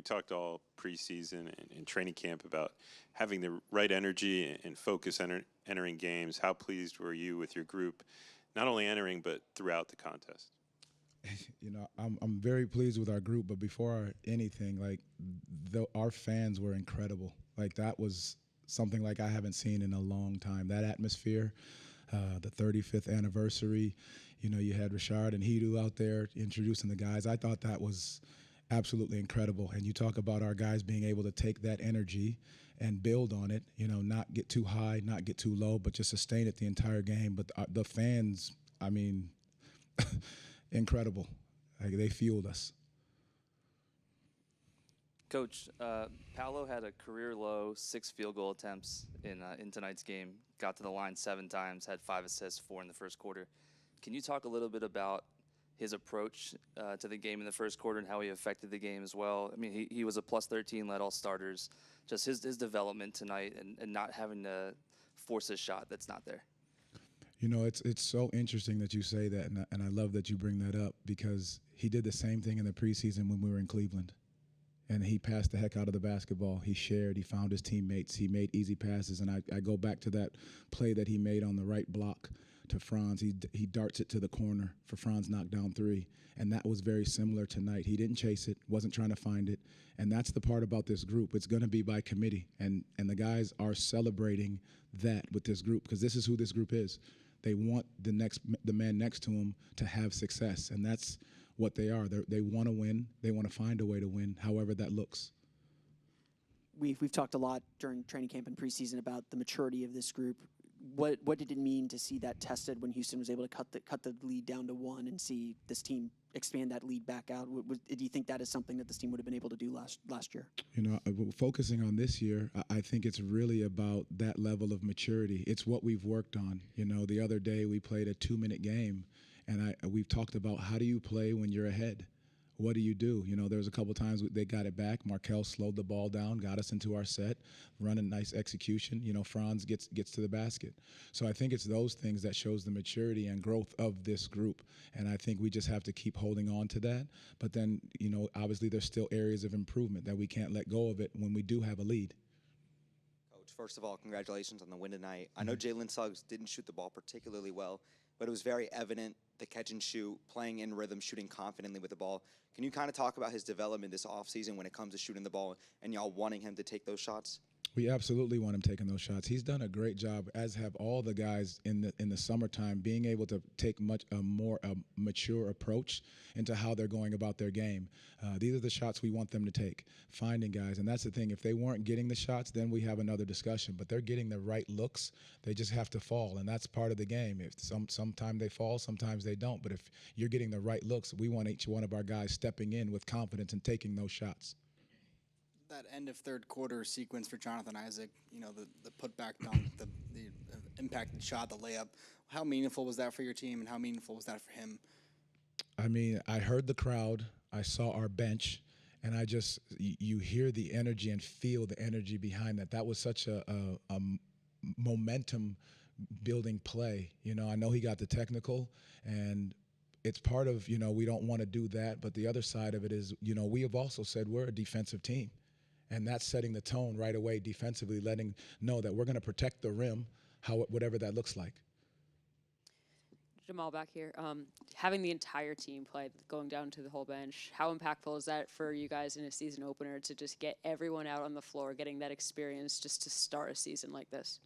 we talked all preseason and training camp about having the right energy and focus entering games. How pleased were you with your group, not only entering but throughout the contest? I'm very pleased with our group, but before anything, like our fans were incredible. Like that was something like I haven't seen in a long time. That atmosphere, the 35th anniversary, you had Rashard and Hidu out there introducing the guys. I thought that was absolutely incredible. And you talk about our guys being able to take that energy and build on it, not get too high, not get too low, but just sustain it the entire game. But the fans, I mean, incredible. Like they fueled us. Coach, Paolo had a career-low 6 field goal attempts in tonight's game. Got to the line 7 times, had 5 assists, 4 in the first quarter. Can you talk a little bit about his approach to the game in the first quarter and how he affected the game as well? I mean, he was a plus 13, led all starters. Just his development tonight and not having to force a shot that's not there. It's so interesting that you say that, and I love that you bring that up because he did the same thing in the preseason when we were in Cleveland. And he passed the heck out of the basketball. He shared. He found his teammates. He made easy passes. And I go back to that play that he made on the right block to Franz. He darts it to the corner for Franz knockdown 3. And that was very similar tonight. He didn't chase it, wasn't trying to find it. And that's the part about this group. It's going to be by committee. And the guys are celebrating that with this group because this is who this group is. They want the man next to him to have success. And that's what they are. They want to win. They want to find a way to win, however that looks. We've talked a lot during training camp and preseason about the maturity of this group. What did it mean to see that tested when Houston was able to cut the lead down to 1 and see this team expand that lead back out? Do you think that is something that this team would have been able to do last year? Focusing on this year, I think it's really about that level of maturity. It's what we've worked on. The other day we played a 2-minute game, and we've talked about how do you play when you're ahead? What do you do? There was a couple times they got it back. Markel slowed the ball down, got us into our set, running nice execution. Franz gets to the basket. So I think it's those things that shows the maturity and growth of this group. And I think we just have to keep holding on to that. But then, obviously there's still areas of improvement that we can't let go of it when we do have a lead. Coach, first of all, congratulations on the win tonight. I know Jalen Suggs didn't shoot the ball particularly well, but it was very evident the catch and shoot, playing in rhythm, shooting confidently with the ball. Can you kind of talk about his development this offseason when it comes to shooting the ball and y'all wanting him to take those shots? We absolutely want him taking those shots. He's done a great job, as have all the guys in the summertime, being able to take a more mature approach into how they're going about their game. These are the shots we want them to take, finding guys. And that's the thing. If they weren't getting the shots, then we have another discussion. But they're getting the right looks. They just have to fall, and that's part of the game. If sometimes they fall, sometimes they don't. But if you're getting the right looks, we want each one of our guys stepping in with confidence and taking those shots. That end of third quarter sequence for Jonathan Isaac, the putback dunk, the impacted shot, the layup, how meaningful was that for your team and how meaningful was that for him? I mean, I heard the crowd, I saw our bench, and you hear the energy and feel the energy behind that. That was such a momentum building play. I know he got the technical, and it's part of, we don't want to do that, but the other side of it is, we have also said we're a defensive team. And that's setting the tone right away defensively, letting know that we're going to protect the rim, whatever that looks like. Jamal back here. Having the entire team play, going down to the whole bench, how impactful is that for you guys in a season opener to just get everyone out on the floor, getting that experience just to start a season like this?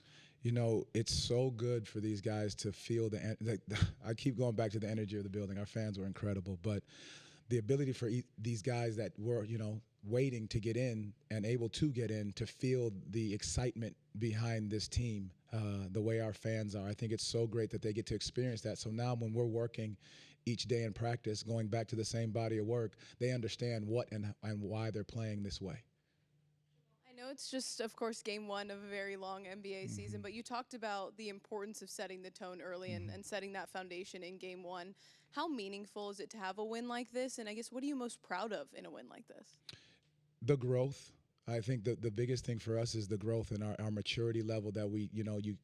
It's so good for these guys to feel I keep going back to the energy of the building. Our fans were incredible, but the ability for these guys that were, waiting to get in and able to get in to feel the excitement behind this team, the way our fans are. I think it's so great that they get to experience that. So now when we're working each day in practice, going back to the same body of work, they understand what and why they're playing this way. I know it's just, of course, game 1 of a very long NBA season, but you talked about the importance of setting the tone early and setting that foundation in game 1. How meaningful is it to have a win like this? And I guess, what are you most proud of in a win like this? The growth. I think the biggest thing for us is the growth and our maturity level that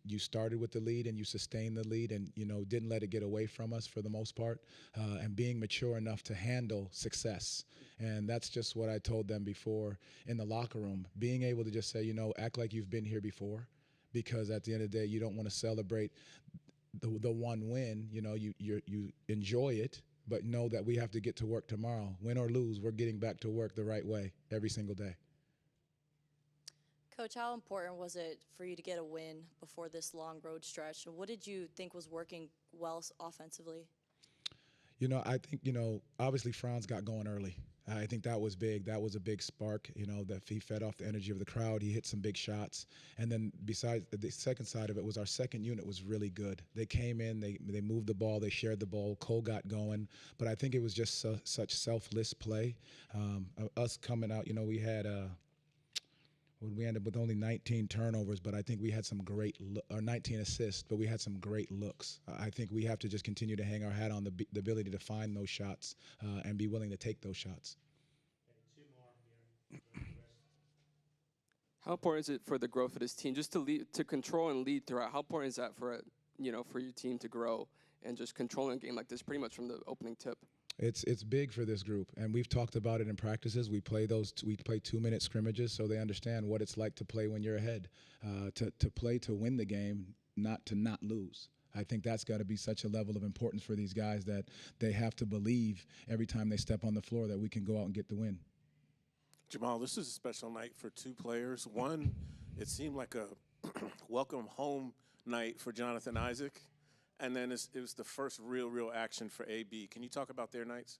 you started with the lead and you sustained the lead and, didn't let it get away from us for the most part, and being mature enough to handle success. And that's just what I told them before in the locker room, being able to just say, act like you've been here before, because at the end of the day, you don't want to celebrate the one win. You enjoy it, but know that we have to get to work tomorrow. Win or lose, we're getting back to work the right way every single day. Coach, how important was it for you to get a win before this long road stretch? And what did you think was working well offensively? I think, obviously Franz got going early. I think that was big. That was a big spark, that he fed off the energy of the crowd. He hit some big shots. And then besides, the second side of it was our second unit was really good. They came in, they moved the ball, they shared the ball. Cole got going. But I think it was just such selfless play. Us coming out, we had we ended up with only 19 turnovers, but I think we had some great, or 19 assists, but we had some great looks. I think we have to just continue to hang our hat on the ability to find those shots and be willing to take those shots. How important is it for the growth of this team just to lead, to control and lead throughout? How important is that for for your team to grow and just controlling a game like this pretty much from the opening tip? It's big for this group, and we've talked about it in practices. We play 2-minute scrimmages, so they understand what it's like to play when you're ahead, to play to win the game, not to not lose. I think that's got to be such a level of importance for these guys that they have to believe every time they step on the floor that we can go out and get the win. Jamal, this is a special night for two players. One, it seemed like a welcome home night for Jonathan Isaac. And then it was the first real action for AB. Can you talk about their nights?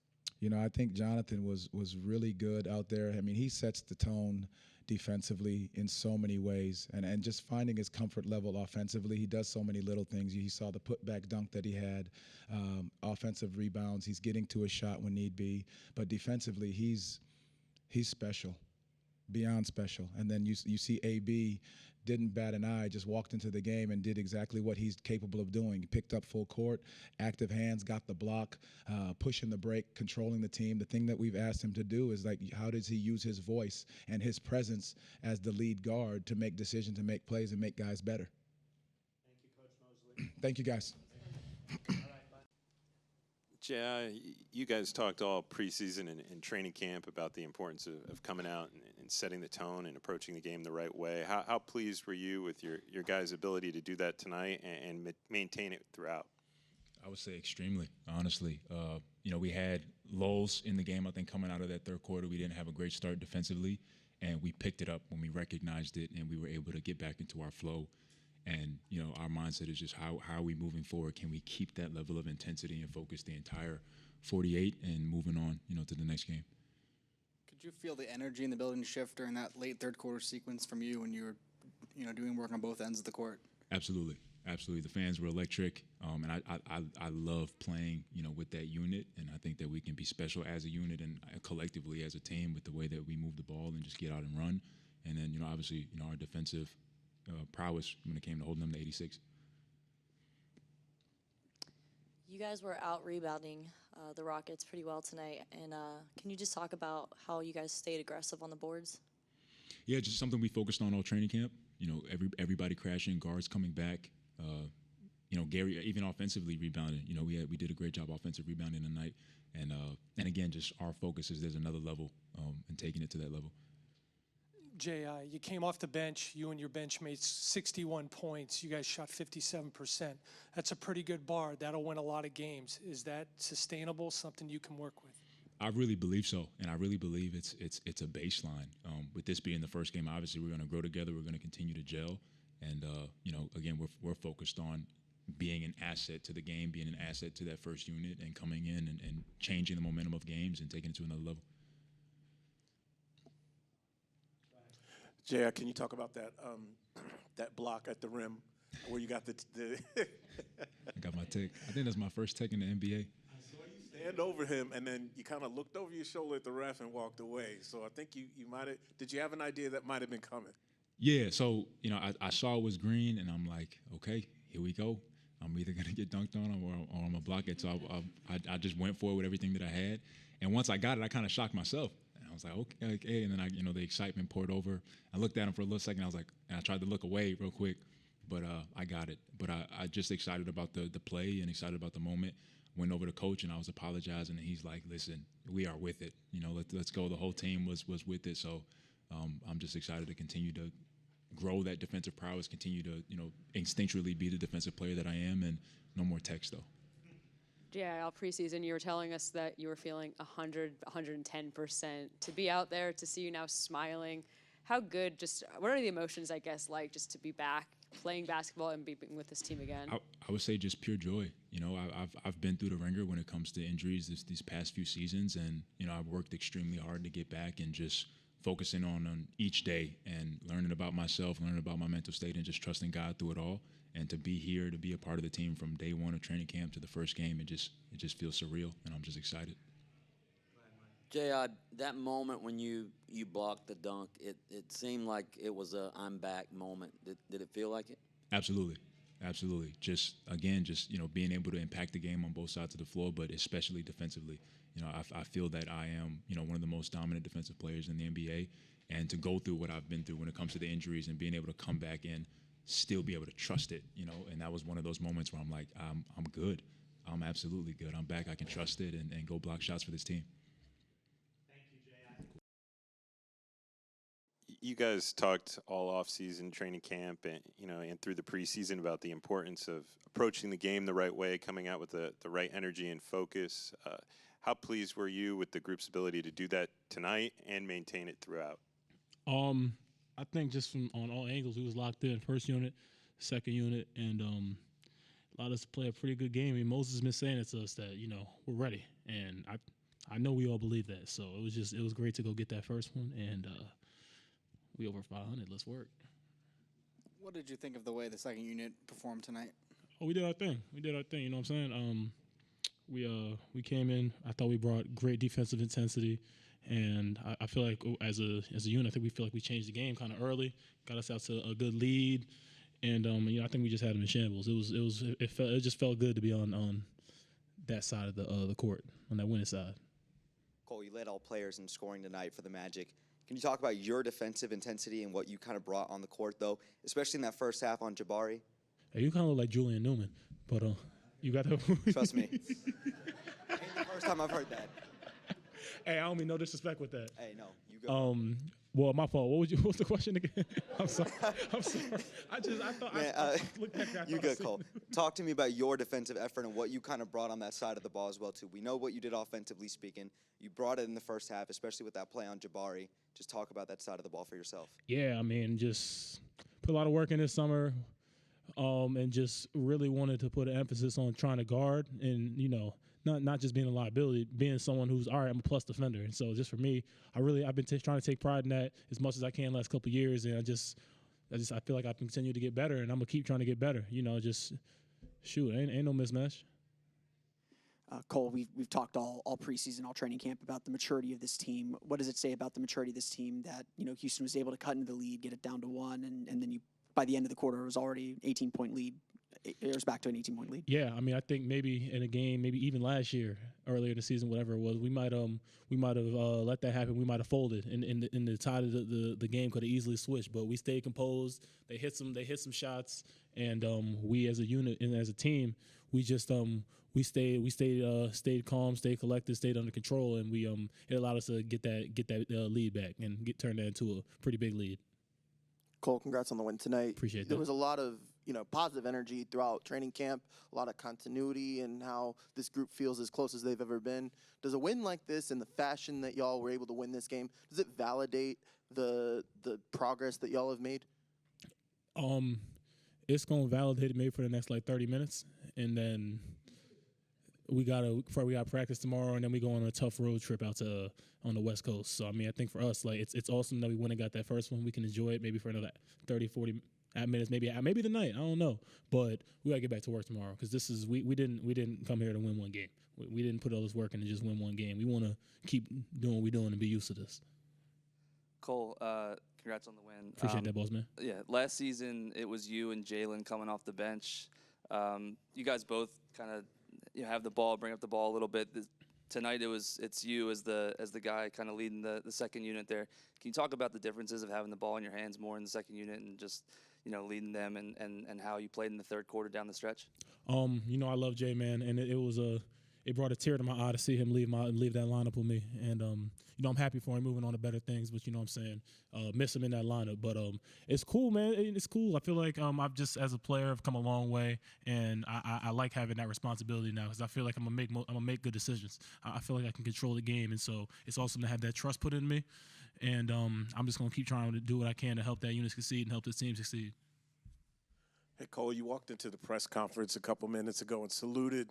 I think Jonathan was really good out there. I mean, he sets the tone defensively in so many ways, and just finding his comfort level offensively. He does so many little things. You saw the putback dunk that he had, offensive rebounds. He's getting to a shot when need be, but defensively, he's special, beyond special. And then you see AB didn't bat an eye, just walked into the game and did exactly what he's capable of doing. He picked up full court, active hands, got the block, pushing the break, controlling the team. The thing that we've asked him to do is, how does he use his voice and his presence as the lead guard to make decisions, to make plays, and make guys better? Thank you, Coach Mosley. Thank you, guys. Jay, you guys talked all preseason and training camp about the importance of coming out and setting the tone and approaching the game the right way. How pleased were you with your guys' ability to do that tonight and maintain it throughout? I would say extremely, honestly. We had lulls in the game. I think coming out of that third quarter, we didn't have a great start defensively, and we picked it up when we recognized it, and we were able to get back into our flow. And, our mindset is just how are we moving forward? Can we keep that level of intensity and focus the entire 48 and moving on, to the next game? Could you feel the energy in the building shift during that late third quarter sequence from you when you were, doing work on both ends of the court? Absolutely. Absolutely. The fans were electric. And I love playing, with that unit. And I think that we can be special as a unit and collectively as a team with the way that we move the ball and just get out and run. And then, obviously, our defensive prowess when it came to holding them to 86. You guys were out rebounding the Rockets pretty well tonight, and can you just talk about how you guys stayed aggressive on the boards? Yeah, just something we focused on all training camp. Everybody crashing, guards coming back. Gary even offensively rebounded. We did a great job offensive rebounding tonight, and again, just our focus is there's another level and taking it to that level. Jay, you came off the bench. You and your bench made 61 points. You guys shot 57%. That's a pretty good bar. That'll win a lot of games. Is that sustainable, something you can work with? I really believe so, and I really believe it's a baseline. With this being the first game, obviously we're going to grow together. We're going to continue to gel, and again, we're focused on being an asset to the game, being an asset to that first unit, and coming in and changing the momentum of games and taking it to another level. Jay, can you talk about that block at the rim where you got the I got my take. I think that's my first take in the NBA. I saw you stand over him, and then you kind of looked over your shoulder at the ref and walked away. So I think you might have. Did you have an idea that might have been coming? Yeah. So I saw it was green, and I'm like, okay, here we go. I'm either gonna get dunked on or I'm gonna block it. So I just went for it with everything that I had, and once I got it, I kind of shocked myself. I was was like, okay. And then the excitement poured over. I looked at him for a little second. I was like, and I tried to look away real quick, but I got it. But I just excited about the play and excited about the moment. Went over to coach and I was apologizing, and he's like, listen, we are with it. Let's go. The whole team was with it. So I'm just excited to continue to grow that defensive prowess, continue to, instinctually be the defensive player that I am, and no more text though. Yeah, all preseason you were telling us that you were feeling 110%. To be out there, to see you now smiling, how good, what are the emotions, I guess, like just to be back playing basketball and being with this team again? I would say just pure joy. I've been through the ringer when it comes to injuries these past few seasons, and, I've worked extremely hard to get back and just focusing on each day and learning about myself, learning about my mental state, and just trusting God through it all. And to be here, to be a part of the team from day one of training camp to the first game, it just feels surreal, and I'm just excited. That moment when you blocked the dunk, it seemed like it was a I'm back moment. Did it feel like it? Absolutely. Just being able to impact the game on both sides of the floor, but especially defensively. I feel that I am, one of the most dominant defensive players in the NBA, and to go through what I've been through when it comes to the injuries and being able to come back and still be able to trust it, and that was one of those moments where I'm like, I'm good. I'm absolutely good. I'm back. I can trust it and go block shots for this team. You guys talked all off-season training camp and through the preseason about the importance of approaching the game the right way, coming out with the right energy and focus. How pleased were you with the group's ability to do that tonight and maintain it throughout? I think just from on all angles, we was locked in. First unit, second unit, and allowed us to play a pretty good game. I mean, Mose has been saying it to us that, we're ready. And I know we all believe that. So it was great to go get that first one, and we over 500. Let's work. What did you think of the way the second unit performed tonight? Oh, we did our thing. You know what I'm saying? We came in. I thought we brought great defensive intensity, and I feel like as a unit, I think we feel like we changed the game kind of early, got us out to a good lead, and I think we just had them in shambles. It just felt good to be on that side of the court, on that winning side. Cole, you led all players in scoring tonight for the Magic. Can you talk about your defensive intensity and what you kind of brought on the court, though, especially in that first half on Jabari? Hey, you kind of look like Julian Newman, but you got to trust me. Ain't the first time I've heard that. Hey, I don't mean no disrespect with that. Hey, no, you go. Well, my fault. What's the question again? I'm sorry. I thought Man, I looked at that. You good, Cole. Talk to me about your defensive effort and what you kind of brought on that side of the ball as well, too. We know what you did offensively speaking. You brought it in the first half, especially with that play on Jabari. Just talk about that side of the ball for yourself. Yeah, I mean, just put a lot of work in this summer, and just really wanted to put an emphasis on trying to guard and, not just being a liability, being someone who's, all right, I'm a plus defender. And so just for me, I've been trying to take pride in that as much as I can last couple of years. And I feel like I continue to get better, and I'm going to keep trying to get better. Just shoot, ain't no mismatch. Cole, we've talked all preseason, all training camp about the maturity of this team. What does it say about the maturity of this team that, Houston was able to cut into the lead, get it down to 1, and then by the end of the quarter, it was already 18-point lead. It was back to an 18-point lead. Yeah, I mean, I think maybe in a game, maybe even last year, earlier in the season, whatever it was, we might have let that happen. We might have folded, and the tide of the game could have easily switched. But we stayed composed. They hit some shots, and we as a unit and as a team, we just we stayed calm, stayed collected, stayed under control, and it allowed us to get that lead back and turn that into a pretty big lead. Cole, congrats on the win tonight. Appreciate that. There was a lot of positive energy throughout training camp, a lot of continuity, and how this group feels as close as they've ever been. Does a win like this and the fashion that y'all were able to win this game, does it validate the progress that y'all have made? It's gonna validate it maybe for the next 30 minutes, and then we got practice tomorrow, and then we go on a tough road trip out to on the West Coast. So I mean, I think for us, it's awesome that we went and got that first one. We can enjoy it maybe for another 30, 40 minutes, maybe the night. I don't know, but we gotta get back to work tomorrow because we didn't come here to win one game. We didn't put all this work in to just win one game. We want to keep doing what we're doing and be used to this. Cole, congrats on the win. Appreciate that, boss man. Yeah, last season it was you and Jalen coming off the bench. You guys both kind of have the ball, bring up the ball a little bit. tonight it's you as the guy kind of leading the second unit there. Can you talk about the differences of having the ball in your hands more in the second unit and just leading them and how you played in the third quarter down the stretch? I love Jay, man, and it brought a tear to my eye to see him leave that lineup with me. And I'm happy for him moving on to better things, but what I'm saying, miss him in that lineup. But it's cool, man. It's cool. I feel like I've just as a player have come a long way, and I like having that responsibility now because I feel like I'm gonna make good decisions. I feel like I can control the game, and so it's awesome to have that trust put in me. And I'm just gonna keep trying to do what I can to help that unit succeed and help this team succeed. Hey, Cole, you walked into the press conference a couple minutes ago and saluted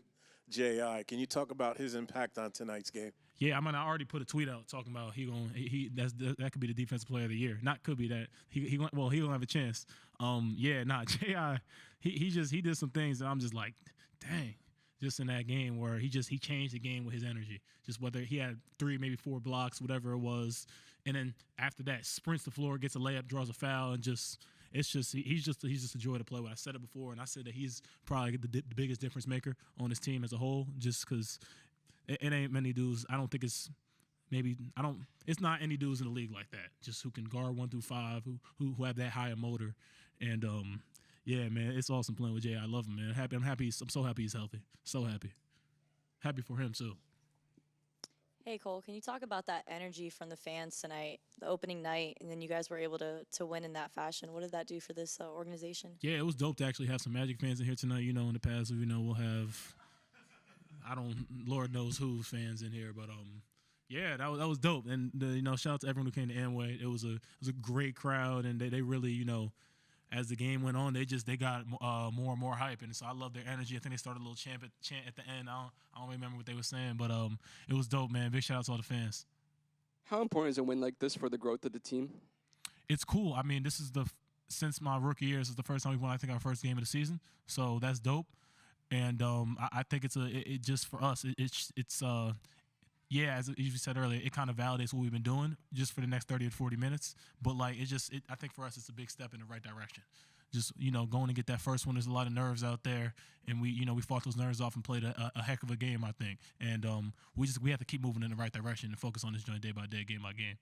J.I. Can you talk about his impact on tonight's game? Yeah, I already put a tweet out talking about that could be the defensive player of the year. Not could be that he gonna have a chance. J.I. he did some things that I'm just like, dang. Just in that game where he changed the game with his energy. Just whether he had 3, maybe 4 blocks, whatever it was, and then after that sprints the floor, gets a layup, draws a foul, and he's just a joy to play with. I said it before, and I said that he's probably the biggest difference maker on his team as a whole. Just because it ain't many dudes. I don't think it's not any dudes in the league like that. Just who can guard 1 through 5, who have that high a motor, and yeah, man, it's awesome playing with Jay. I love him, man. I'm happy. I'm so happy he's healthy. So happy. Happy for him too. Hey, Cole, can you talk about that energy from the fans tonight, the opening night, and then you guys were able to win in that fashion? What did that do for this organization? Yeah, it was dope to actually have some Magic fans in here tonight. In the past, we'll have, Lord knows who's fans in here, but yeah, that was dope. And shout out to everyone who came to Amway. It was a great crowd, and they really, as the game went on, they got more and more hype, and so I love their energy. I think they started a little chant at the end. I don't remember what they were saying, but it was dope, man. Big shout out to all the fans. How important is a win like this for the growth of the team? It's cool. This is since my rookie year, this is the first time we won, I think, our first game of the season, so that's dope. And I think it's just for us, yeah, as you said earlier, it kind of validates what we've been doing just for the next 30 or 40 minutes. But I think for us, it's a big step in the right direction. Just going to get that first one. There's a lot of nerves out there, and we fought those nerves off and played a heck of a game, I think. And we have to keep moving in the right direction and focus on this joint day by day, game by game.